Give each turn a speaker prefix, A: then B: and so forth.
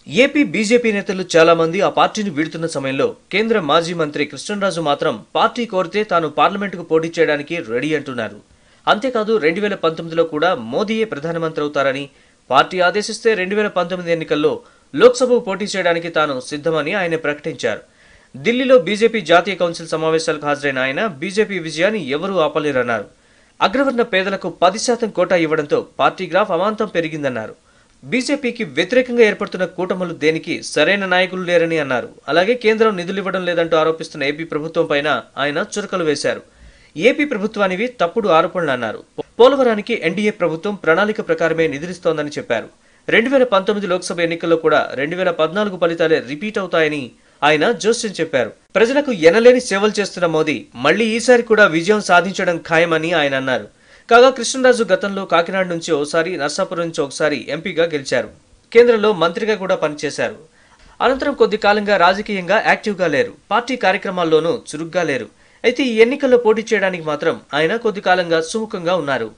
A: AP BJP నేతలు చాలా మంది ఆ పార్టీని వీడుతున్న సమయంలో కేంద్ర మాజీ మంత్రి కృష్ణంరాజు మాత్రం పార్టీ కోరితే తాను పార్లమెంటుకు పోటీ చేయడానికి రెడీ అంటున్నారు. అంతేకాదు 2019లో కూడా మోదీయే ప్రధానమంత్రి అవుతారని, పార్టీ ఆదేశిస్తే 2019 ఎన్నికల్లో లోక్సభకు పోటీ చేయడానికి తాను సిద్ధమని ఆయన ప్రకటించారు. ఢిల్లీలో బీజేపీ జాతీయ కౌన్సిల్ సమావేశాలకు హాజరైన ఆయన బీజేపీ విజయాన్ని ఎవరూ ఆపలేరన్నారు. అగ్రవర్ణ పేదలకు 10% కోటా ఇవ్వడంతో పార్టీ గ్రాఫ్ అమాంతం పెరిగిందన్నారు. బీజేపీకి వ్యతిరేకంగా ఏర్పడుతున్న కూటములు దేనికి సరైన నాయకులు లేరని అన్నారు. అలాగే కేంద్రం నిధులివ్వడం లేదంటూ ఆరోపిస్తున్న ఏపీ ప్రభుత్వం పైన ఆయన చురకలు వేశారు. ఏపీ ప్రభుత్వానివి తప్పుడు ఆరోపణలు అన్నారు. పోలవరానికి ఎన్డీఏ ప్రభుత్వం ప్రణాళిక ప్రకారమే నిధులిస్తోందని చెప్పారు. 2019 లోక్సభ ఎన్నికల్లో కూడా 2014 ఫలితాలే రిపీట్ అవుతాయని ఆయన జోస్యం చెప్పారు. ప్రజలకు ఎనలేని సేవలు చేస్తున్న మోదీ మళ్లీ ఈసారి కూడా విజయం సాధించడం ఖాయమని ఆయన అన్నారు. కాగా కృష్ణంరాజు గతంలో కాకినాడ నుంచి ఒకసారి, నర్సాపురం నుంచి ఒకసారి ఎంపీగా గెలిచారు. కేంద్రంలో మంత్రిగా కూడా పనిచేశారు. అనంతరం కొద్ది కాలంగా రాజకీయంగా యాక్టివ్గా లేరు. పార్టీ కార్యక్రమాల్లోనూ చురుగ్గా లేరు. అయితే ఈ ఎన్నికల్లో పోటీ చేయడానికి మాత్రం ఆయన కొద్ది కాలంగా సుముఖంగా ఉన్నారు.